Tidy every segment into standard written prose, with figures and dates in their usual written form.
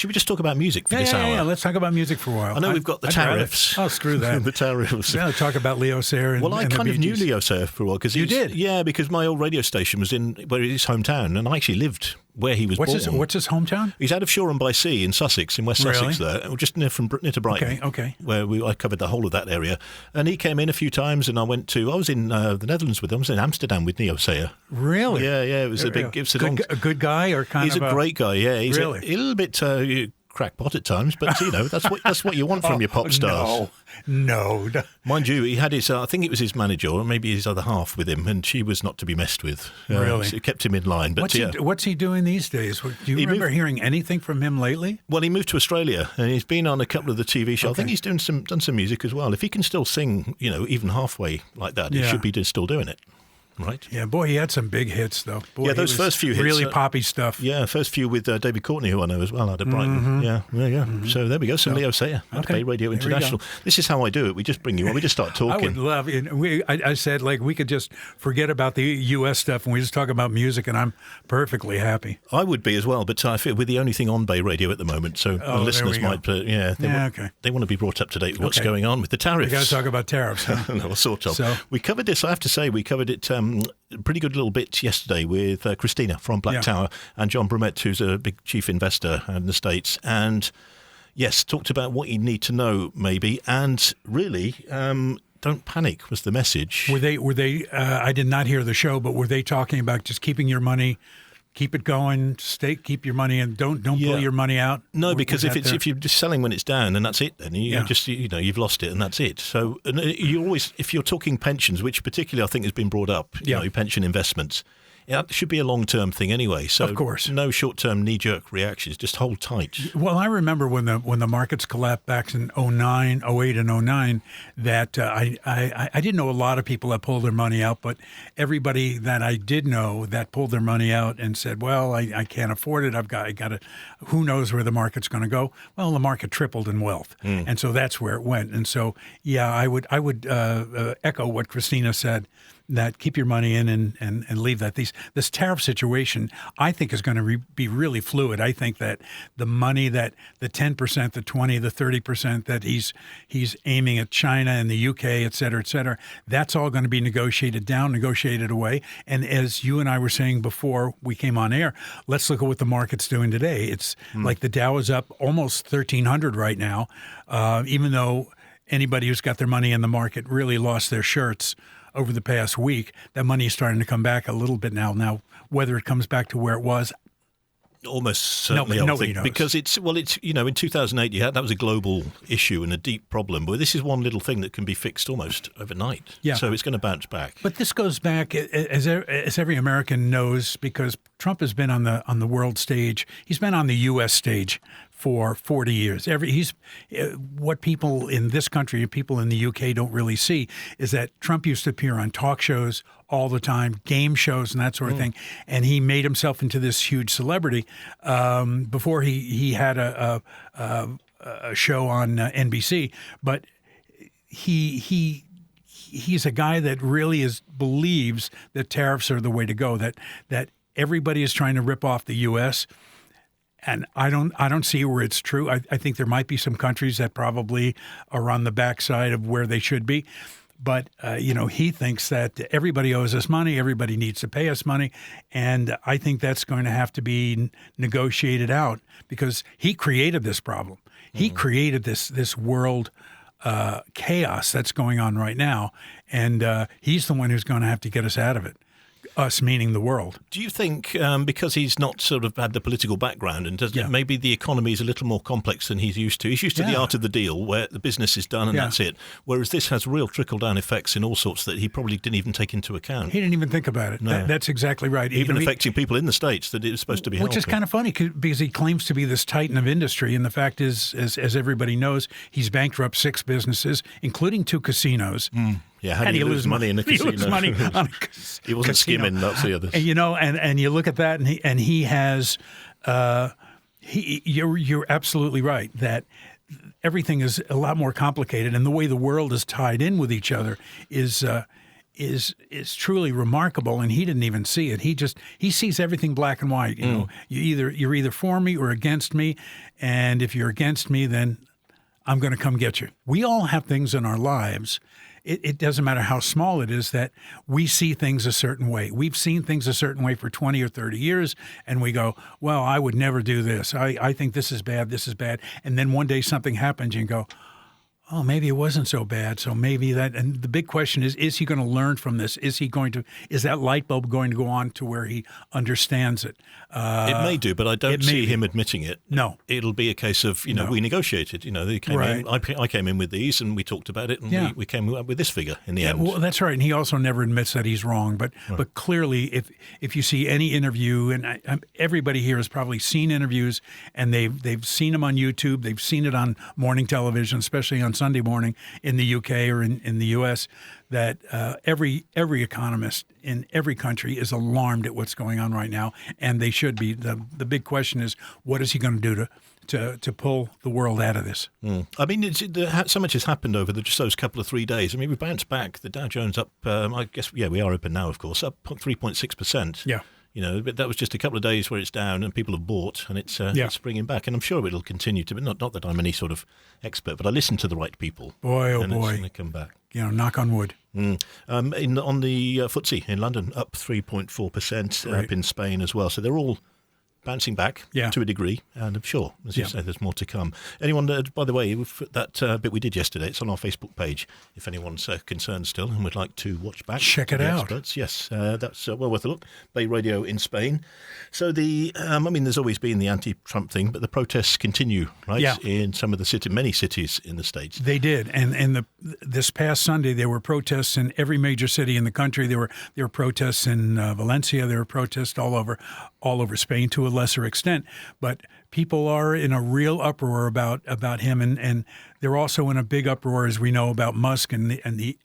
Should we just talk about music for this hour? Yeah, let's talk about music for a while. I know we've got the tariffs. Oh, screw that. The tariffs. Yeah, talk about Leo Sayer and I kind of knew Leo Sayer for a while. You did? Yeah, because my old radio station was in his hometown, and I actually lived where he was born. What's his hometown? He's out of Shoreham-by-Sea in Sussex, in West Sussex there, just near to Brighton. Okay. Where I covered the whole of that area. And he came in a few times, and I was in the Netherlands with him. I was in Amsterdam with Leo Sayer. Really? Yeah, it was a good guy or kind He's of a great guy, yeah. He's really? a little bit crackpot at times, but that's what you want from your pop stars. No. Mind you, he had his I think it was his manager or maybe his other half with him, and she was not to be messed with. Really? So it kept him in line. But what's he doing these days? Do you remember hearing anything from him lately? Well, he moved to Australia and he's been on a couple of the TV shows. Okay. I think he's done some music as well. If he can still sing, even halfway like that, he should be still doing it. Right. Yeah, boy, he had some big hits, though. Boy, those first few hits. Really poppy stuff. Yeah, first few with David Courtney, who I know as well, out of Brighton. Mm-hmm. Yeah. Mm-hmm. So there we go. Some Leo Sayer at BayRadio International. This is how I do it. We just bring you on. We just start talking. I would love it. I said, we could just forget about the U.S. stuff and we just talk about music, and I'm perfectly happy. I would be as well, but I feel we're the only thing on BayRadio at the moment, so the listeners might, they want to be brought up to date with what's going on with the tariffs. We got to talk about tariffs, huh? No, sort of. So, we covered this, I have to say, pretty good little bit yesterday with Christina from Black Tower and John Brummett, who's a big chief investor in the States. And yes, talked about what you need to know maybe. And really, don't panic was the message. Were they, I did not hear the show, but were they talking about just keeping your money, keep it going, keep your money, and don't pull your money out? No, because if you're just selling when it's down, then that's it. Then you've lost it, and that's it. So you always, if you're talking pensions, which particularly I think has been brought up, pension investments, it should be a long-term thing anyway. So of course, no short-term knee-jerk reactions. Just hold tight. Well, I remember when the markets collapsed back in 08 and 09, that I didn't know a lot of people that pulled their money out, but everybody that I did know that pulled their money out and said, "Well, I can't afford it. I got to. Who knows where the market's going to go?" Well, the market tripled in wealth, and so that's where it went. And so, I would echo what Christina said. That keep your money in and leave that. This tariff situation, I think, is going to be really fluid. I think that the money that the 10%, the 20%, the 30% that he's aiming at China and the UK, et cetera, that's all going to be negotiated down, negotiated away. And as you and I were saying before we came on air, let's look at what the market's doing today. It's like the Dow is up almost 1,300 right now, even though anybody who's got their money in the market really lost their shirts over the past week. That money is starting to come back a little bit now. Now, whether it comes back to where it was, almost certainly, nobody knows. Because it's in 2008 that was a global issue and a deep problem, but this is one little thing that can be fixed almost overnight. Yeah. So it's going to bounce back. But this goes back, as every American knows, because Trump has been on the world stage. He's been on the U.S. stage for 40 years. What people in this country, people in the UK don't really see is that Trump used to appear on talk shows all the time, game shows and that sort of thing, and he made himself into this huge celebrity before he had a show on NBC. But he's a guy that really believes that tariffs are the way to go. That everybody is trying to rip off the U.S. And I don't see where it's true. I think there might be some countries that probably are on the backside of where they should be. But, he thinks that everybody owes us money. Everybody needs to pay us money. And I think that's going to have to be negotiated out because he created this problem. He created this world chaos that's going on right now. And he's the one who's going to have to get us out of it. Us meaning the world. Do you think because he's not sort of had the political background and maybe the economy is a little more complex than he's used to? He's used to the art of the deal where the business is done and that's it. Whereas this has real trickle-down effects in all sorts that he probably didn't even take into account. He didn't even think about it. No. That's exactly right. Even affecting people in the States that it's supposed to be helping. Which is kind of funny because he claims to be this titan of industry. And the fact is, as everybody knows, he's bankrupt 6 businesses, incling 2 casinos. Yeah, how do you lose money in a casino? He lose money on a He wasn't skimming, that's the other. And you look at that, and he has. You're absolutely right that everything is a lot more complicated, and the way the world is tied in with each other is is truly remarkable, and he didn't even see it. He sees everything black and white. You know, you're either for me or against me, and if you're against me, then I'm going to come get you. We all have things in our lives. It doesn't matter how small it is, that we see things a certain way. We've seen things a certain way for 20 or 30 years, and we go, well, I would never do this. I think this is bad, and then one day something happens, and you go, oh, maybe it wasn't so bad. So maybe that, and the big question is he going to learn from this? Is that light bulb going to go on to where he understands it? It may do, but I don't see him admitting it. No. It'll be a case of, we negotiated. They came in, I came in with these, and we talked about it, and we came up with this figure in the end. Well, that's right. And he also never admits that he's wrong. But clearly, if you see any interview, and everybody here has probably seen interviews, and they've seen them on YouTube, they've seen it on morning television, especially on Sunday morning in the UK or in the US, that every economist in every country is alarmed at what's going on right now, and they should be. The big question is, what is he going to do to pull the world out of this? I mean, so much has happened over just those couple of 3 days. I mean, we bounced back. The Dow Jones up, I guess, we are open now, of course, up 3.6%. Yeah. But that was just a couple of days where it's down and people have bought, and it's springing back. And I'm sure it'll continue to be. Not that I'm any sort of expert, but I listen to the right people. Boy, oh and boy. It's going to come back. Knock on wood. On the FTSE in London, up 3.4%, up in Spain as well. So they're all bouncing back to a degree, and I'm sure, as you say, there's more to come. Anyone, by the way, that bit we did yesterday, it's on our Facebook page. If anyone's concerned still and would like to watch back, check it out. Experts, yes, that's well worth a look. BayRadio in Spain. So there's always been the anti-Trump thing, but the protests continue, right? Yeah. In some of the many cities in the States. They did, and this past Sunday there were protests in every major city in the country. There were protests in Valencia. There were protests all over Spain to a lesser extent, but people are in a real uproar about him, and they're also in a big uproar, as we know, about Musk and the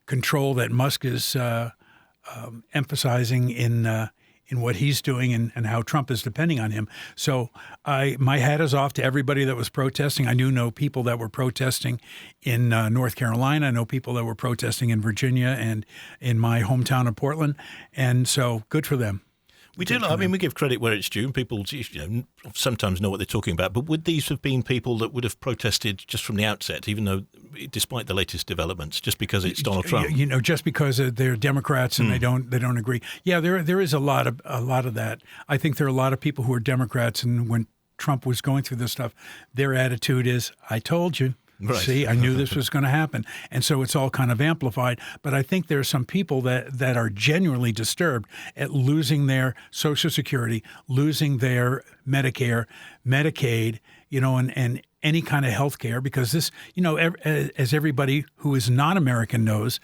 control that Musk is emphasizing in what he's doing, and how Trump is depending on him. So my hat is off to everybody that was protesting. I do know people that were protesting in North Carolina. I know people that were protesting in Virginia and in my hometown of Portland. And so good for them. We do. I mean, we give credit where it's due. People, sometimes know what they're talking about. But would these have been people that would have protested just from the outset, even though, despite the latest developments, just because it's Donald Trump? Just because they're Democrats and they don't agree. Yeah, there is a lot of that. I think there are a lot of people who are Democrats, and when Trump was going through this stuff, their attitude is, "I told you." Right. See, I knew this was going to happen. And so it's all kind of amplified. But I think there are some people that are genuinely disturbed at losing their Social Security, losing their Medicare, Medicaid, and any kind of health care, because this, as everybody who is not American knows,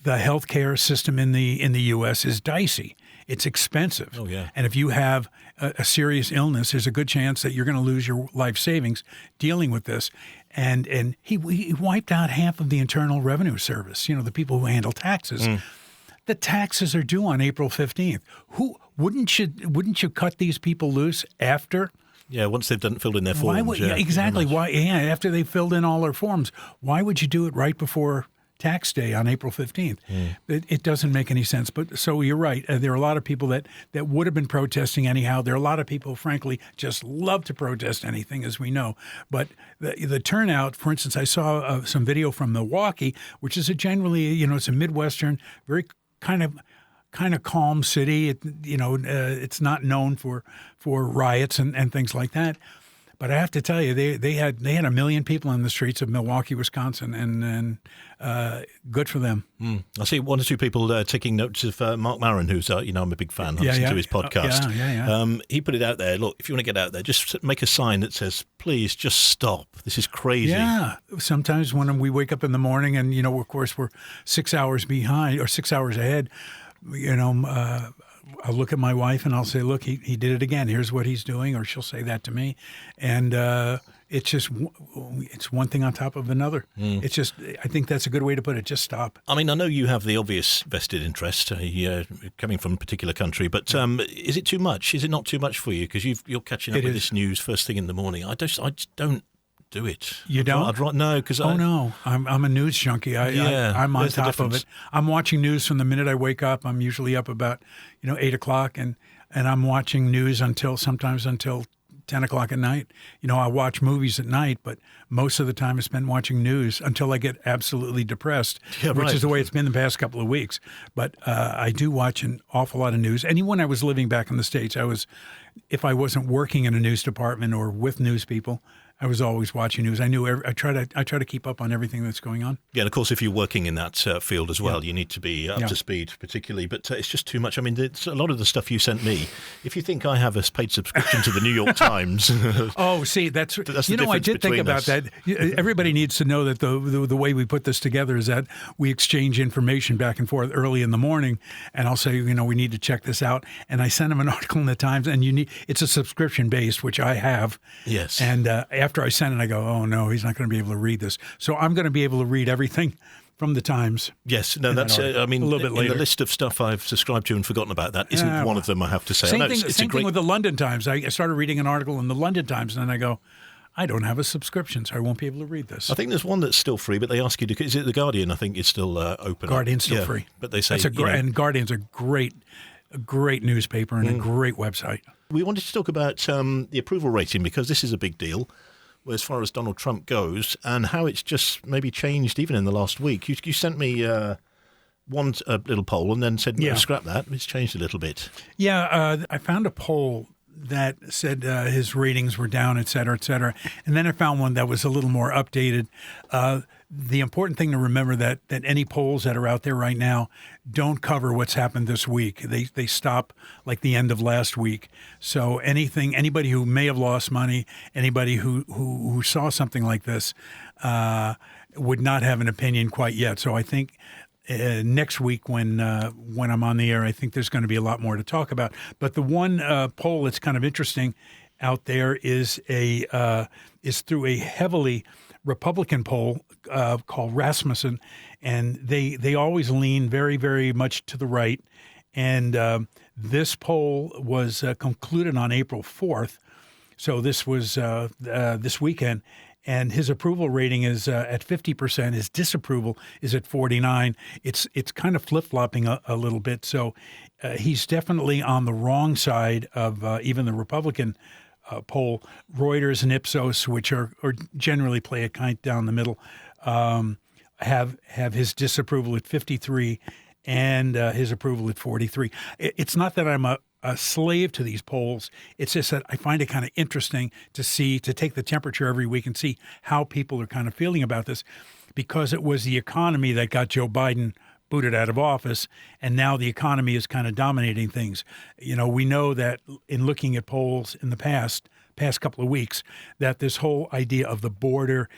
the health care system in the U.S. is dicey. It's expensive. Oh, yeah. And if you have a serious illness, there's a good chance that you're going to lose your life savings dealing with this. And he wiped out half of the Internal Revenue Service, the people who handle taxes. The taxes are due on April 15th. Wouldn't you cut these people loose after? Yeah, once they've filled in their forms. Exactly. Why? Yeah, after they've filled in all their forms. Why would you do it right before tax day on April 15th? It doesn't make any sense. But so you're right. There are a lot of people that would have been protesting anyhow. There are a lot of people, frankly, just love to protest anything, as we know. But the turnout, for instance, I saw some video from Milwaukee, which is it's a Midwestern, very kind of calm city. It's not known for riots and things like that. But I have to tell you, they had 1 million people in the streets of Milwaukee, Wisconsin, and good for them. I see one or two people taking notes of Mark Maron, who's I'm a big fan. I listen to his podcast. He put it out there. Look, if you want to get out there, just make a sign that says, "Please, just stop. This is crazy." Yeah. Sometimes when we wake up in the morning, and of course we're 6 hours behind or 6 hours ahead, I'll look at my wife and I'll say, "Look, he did it again. Here's what he's doing," or she'll say that to me, and it's one thing on top of another. It's just, I think that's a good way to put it. Just stop. I mean, I know you have the obvious vested interest coming from a particular country, but is it too much? Is it not too much for you? Because you're catching up with this news first thing in the morning. I just don't do it. You don't? No, because no, I'm a news junkie. I'm on top of it. I'm watching news from the minute I wake up. I'm usually up about 8 o'clock, and I'm watching news sometimes until 10 o'clock at night. I watch movies at night, but most of the time I spend watching news until I get absolutely depressed, which is the way it's been the past couple of weeks. But I do watch an awful lot of news. And even when I was living back in the States, if I wasn't working in a news department or with news people, I was always watching news. I try to keep up on everything that's going on. Yeah, and of course, if you're working in that field as well, you need to be up to speed, particularly. But it's just too much. I mean, a lot of the stuff you sent me. If you think I have a paid subscription to the New York Times, see, that's the difference. I did think about that. Everybody needs to know that the way we put this together is that we exchange information back and forth early in the morning, and I'll say, we need to check this out, and I send them an article in the Times, and it's a subscription based, which I have. Yes, and after I send it, I go, oh, no, he's not going to be able to read this. So I'm going to be able to read everything from the Times. Yes. No, that's, a little bit later. In the list of stuff I've subscribed to and forgotten about, that isn't one of them, I have to say. Same thing with the London Times. I started reading an article in the London Times, and then I go, I don't have a subscription, so I won't be able to read this. I think there's one that's still free, but they ask you to. Is it The Guardian? I think it's still open. Guardian's still free. But they say. And Guardian's a great newspaper and a great website. We wanted to talk about the approval rating because this is a big deal as far as Donald Trump goes and how it's just maybe changed even in the last week. You sent me one little poll and then said, scrap that. It's changed a little bit. Yeah, I found a poll that said his ratings were down, et cetera, et cetera. And then I found one that was a little more updated. The important thing to remember that any polls that are out there right now don't cover what's happened this week. They stop like the end of last week. So anybody who may have lost money, anybody who saw something like this would not have an opinion quite yet. So I think next week when I'm on the air, I think there's going to be a lot more to talk about. But the one poll that's kind of interesting out there is through a heavily Republican poll called Rasmussen, and they always lean very, very much to the right. And this poll was concluded on April 4th, so this was this weekend. And his approval rating is at 50%. His disapproval is at 49%. It's kind of flip-flopping a little bit. So he's definitely on the wrong side of even the Republican poll. Reuters and Ipsos, which are generally play it kind of down the middle, have his disapproval at 53% and his approval at 43%. It's not that I'm a slave to these polls. It's just that I find it kind of interesting to take the temperature every week and see how people are kind of feeling about this, because it was the economy that got Joe Biden booted out of office, and now the economy is kind of dominating things. We know that in looking at polls in the past couple of weeks, that this whole idea of the border,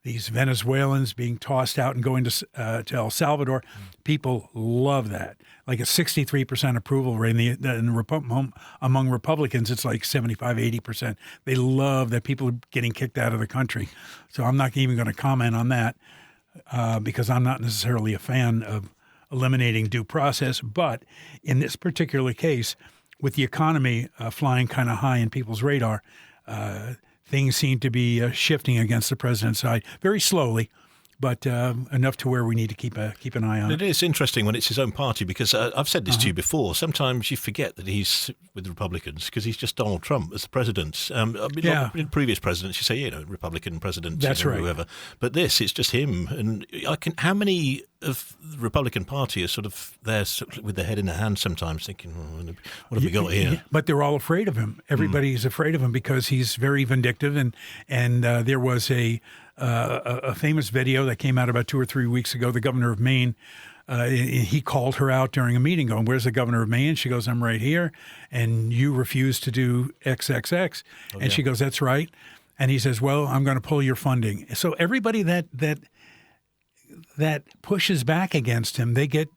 these Venezuelans being tossed out and going to El Salvador, people love that. Like a 63% approval rate among Republicans, it's like 75, 80%. They love that people are getting kicked out of the country. So I'm not even going to comment on that because I'm not necessarily a fan of eliminating due process. But in this particular case, with the economy flying kind of high in people's radar, things seem to be shifting against the president's side very slowly, but enough to where we need to keep an eye on it. It is interesting when it's his own party because I've said this to you before. Sometimes you forget that he's with the Republicans because he's just Donald Trump as the president. In previous presidents, you say, Republican president, that's right, whoever. But it's just him. And how many of the Republican Party are sort of there with their head in their hands sometimes thinking, what have we got here? But they're all afraid of him. Everybody's afraid of him because he's very vindictive. And there was a famous video that came out about 2 or 3 weeks ago. The governor of Maine, he called her out during a meeting going, "Where's the governor of Maine?" She goes, "I'm right here. And you refuse to do XXX. And she goes, "That's right." And he says, "Well, I'm going to pull your funding." So everybody that pushes back against him, they get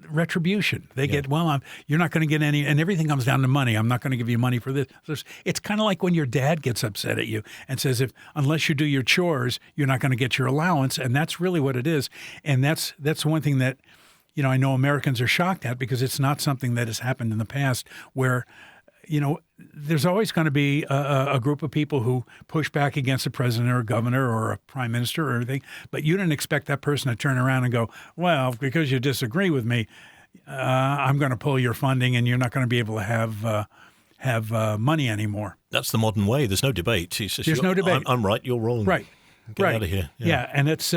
retribution. They get, you're not going to get any, and everything comes down to money. I'm not going to give you money for this. It's kind of like when your dad gets upset at you and says, unless you do your chores, you're not going to get your allowance. And that's really what it is. And that's one thing that, I know Americans are shocked at because it's not something that has happened in the past where, there's always going to be a group of people who push back against a president or a governor or a prime minister or anything, but you didn't expect that person to turn around and go, well, because you disagree with me, I'm going to pull your funding and you're not going to be able to have money anymore. That's the modern way. There's no debate. There's no debate. I'm right, you're wrong. Right. Get out of here. Yeah, and it's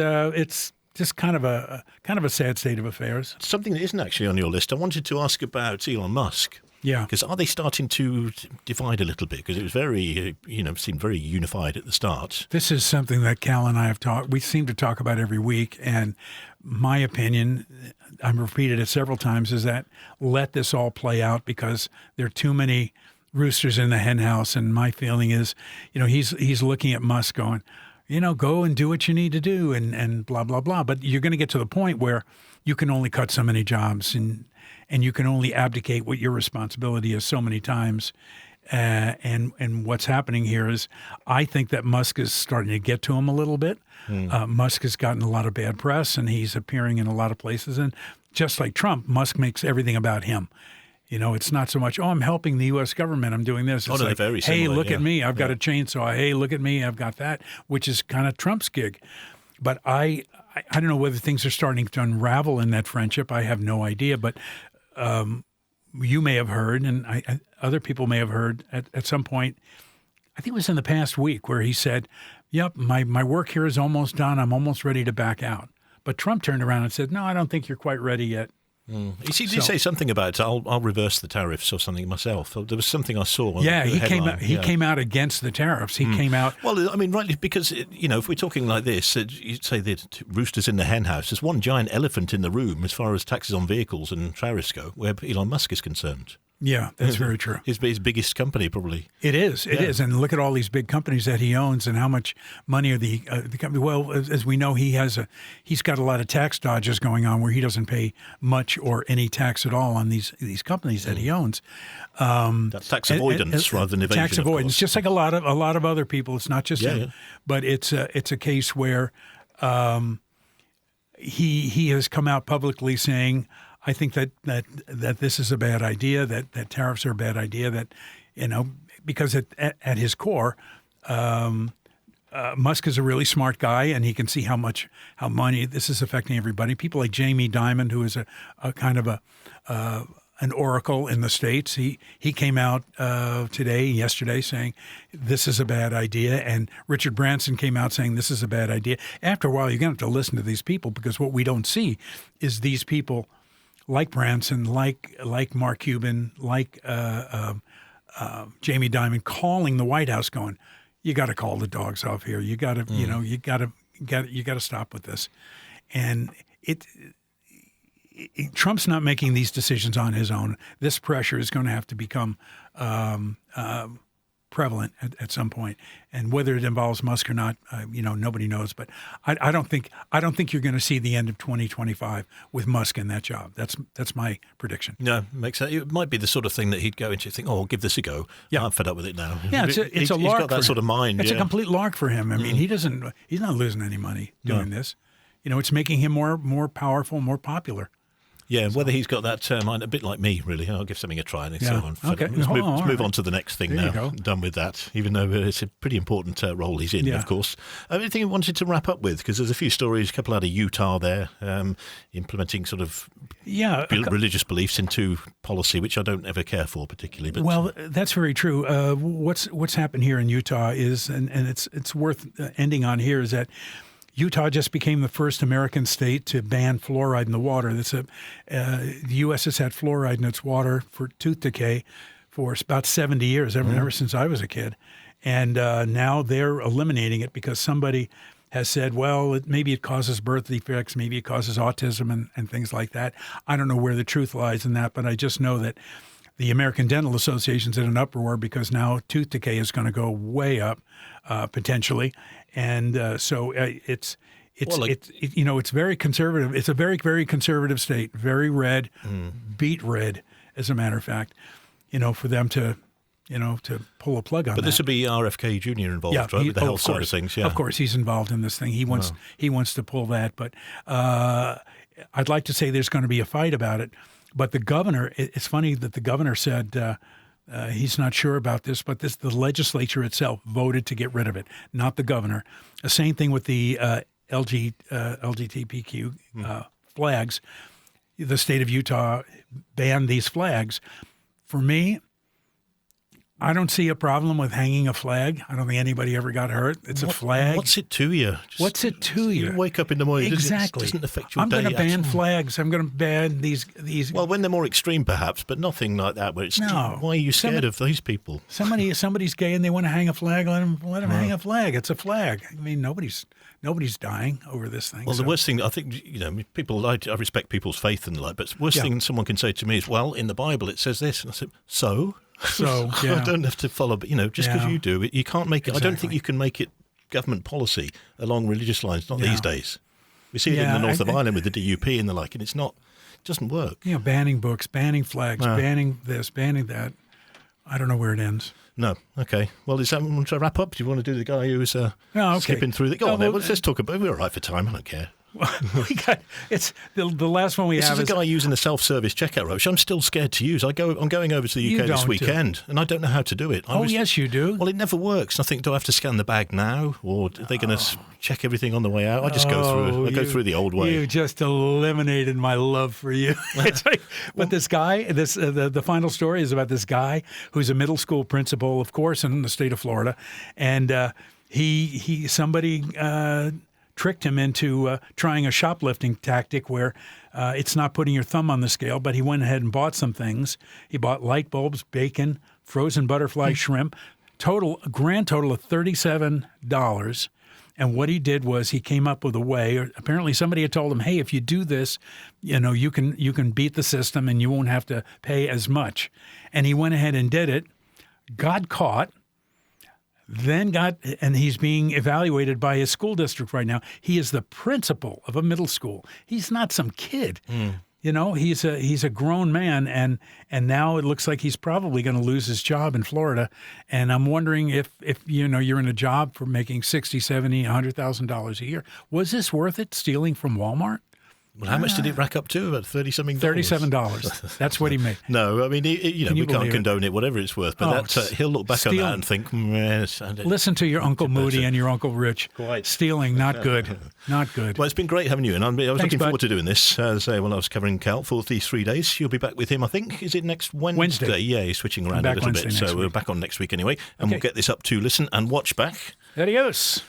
just kind of a sad state of affairs. Something that isn't actually on your list. I wanted to ask about Elon Musk. Yeah. Because are they starting to divide a little bit? Because it was very, seemed very unified at the start. This is something that Cal and I have talked. We seem to talk about every week. And my opinion, I've repeated it several times, is that let this all play out because there are too many roosters in the hen house. And my feeling is, he's looking at Musk going, go and do what you need to do and blah, blah, blah. But you're going to get to the point where you can only cut so many jobs and you can only abdicate what your responsibility is so many times. And what's happening here is I think that Musk is starting to get to him a little bit. Musk has gotten a lot of bad press, and he's appearing in a lot of places. And just like Trump, Musk makes everything about him. It's not so much, I'm helping the U.S. government, I'm doing this. It's like, very similar, hey, look at me, I've got a chainsaw. Hey, look at me, I've got that, which is kind of Trump's gig. But I don't know whether things are starting to unravel in that friendship. I have no idea. But you may have heard, and other people may have heard at some point, I think it was in the past week, where he said, yep, my work here is almost done. I'm almost ready to back out. But Trump turned around and said, no, I don't think you're quite ready yet. He did say something about I'll reverse the tariffs or something myself. There was something I saw. Yeah, he came out against the tariffs. He came out. Well, I mean, rightly, because if we're talking like this, you'd say that roosters in the hen house. There's one giant elephant in the room as far as taxes on vehicles and tariffs go, where Elon Musk is concerned. Yeah, that's very true. His biggest company, probably. It is. It is. And look at all these big companies that he owns and how much money are the company. Well, as we know, he's got a lot of tax dodges going on where he doesn't pay much or any tax at all on these companies that he owns. That's tax avoidance rather than evasion. Tax avoidance, just like a lot of other people. It's not just him, but it's a case where he has come out publicly saying, I think that this is a bad idea, that tariffs are a bad idea, that, because at his core, Musk is a really smart guy, and he can see how money this is affecting everybody. People like Jamie Dimon, who is a kind of an oracle in the States, he came out yesterday, saying this is a bad idea, and Richard Branson came out saying this is a bad idea. After a while, you're going to have to listen to these people, because what we don't see is these people like Branson, like Mark Cuban, like Jamie Dimon, calling the White House, going, "You got to call the dogs off here. You got to, you got to stop with this." And Trump's not making these decisions on his own. This pressure is going to have to become prevalent at some point, and whether it involves Musk or not, nobody knows. But I don't think you're going to see the end of 2025 with Musk in that job. That's my prediction. No, makes sense. It might be the sort of thing that he'd go into, think, I'll give this a go. Yeah, I'm fed up with it now. Yeah, it's a lark. He's got that sort of mind. It's a complete lark for him. I mean, he's not losing any money doing this. It's making him more powerful, more popular. Yeah, whether he's got that mind, a bit like me, really. I'll give something a try. And okay. Let's move on to the next thing now. I'm done with that, even though it's a pretty important role he's in, of course. Anything you wanted to wrap up with? Because there's a few stories, a couple out of Utah there, implementing sort of religious beliefs into policy, which I don't ever care for particularly. But well, that's very true. What's happened here in Utah is, and it's worth ending on here, is that Utah just became the first American state to ban fluoride in the water. The U.S. has had fluoride in its water for tooth decay for about 70 years, ever since I was a kid. And now they're eliminating it because somebody has said, well, maybe it causes birth defects, maybe it causes autism and things like that. I don't know where the truth lies in that, but I just know that the American Dental Association's in an uproar because now tooth decay is going to go way up, potentially. And so it's very conservative. It's a very, very conservative state, very red, beet red, as a matter of fact, for them to pull a plug on that. But this would be RFK Jr. involved, right, with the health side of things? Yeah. Of course, he's involved in this thing. He wants to pull that. But I'd like to say there's going to be a fight about it. But the governor, it's funny that the governor said, He's not sure about this, but the legislature itself voted to get rid of it, not the governor. The same thing with the LGBTQ flags. The state of Utah banned these flags. For me, I don't see a problem with hanging a flag. I don't think anybody ever got hurt. It's a flag. What's it to you? What's it to you? You wake up in the morning. Exactly. It doesn't affect your day. I'm going to ban flags. I'm going to ban these. Well, when they're more extreme, perhaps, but nothing like that. Where it's why are you scared of these people? Somebody's gay and they want to hang a flag. Let them hang a flag. It's a flag. I mean, nobody's dying over this thing. Well, the worst thing, I think, people, I respect people's faith and the like, but the worst thing someone can say to me is, well, in the Bible it says this. And I said, so I don't have to follow, but, just because you do it, you can't make it. Exactly. I don't think you can make it government policy along religious lines, not these days. We see it in the north of Ireland with the DUP and the like, and it doesn't work. Banning books, banning flags, banning this, banning that. I don't know where it ends. No. Okay. Well, is that to wrap up? Do you want to do the guy who's skipping through the... Go on, let's talk about... We're all right for time. I don't care. It's the last one we have. This is a guy using a self-service checkout route, which I'm still scared to use. I'm going over to the UK this weekend, and I don't know how to do it. Yes, you do. Well, it never works. I think, do I have to scan the bag now, or are they going to check everything on the way out? I just go through. I go through the old way. You just eliminated my love for you. But this guy, the final story is about this guy who's a middle school principal, of course, in the state of Florida, and somebody tricked him into trying a shoplifting tactic where it's not putting your thumb on the scale, but he went ahead and bought some things. He bought light bulbs, bacon, frozen butterfly shrimp, grand total of $37. And what he did was he came up with a way, or apparently somebody had told him, hey, if you do this, you can beat the system and you won't have to pay as much. And he went ahead and did it, got caught, and he's being evaluated by his school district right now. He is the principal of a middle school. He's not some kid. He's a grown man, and now it looks like he's probably going to lose his job in Florida. And I'm wondering if you're in a job for making $60,000, $70,000, $100,000 a year. Was this worth it, stealing from Walmart? Well, how much did it rack up to? About $37. $37. That's what he made. No, I mean, we can't condone it, whatever it's worth. But he'll look back on that and think, listen to your Uncle Moody and your Uncle Rich. Quite. Stealing, not good. Not good. Well, it's been great having you. And I was looking forward to doing this. When I was covering Cal for these 3 days. You'll be back with him, I think. Is it next Wednesday? Yeah, he's switching around a little bit. So we're back on next week anyway. And we'll get this up to listen and watch back. Adios.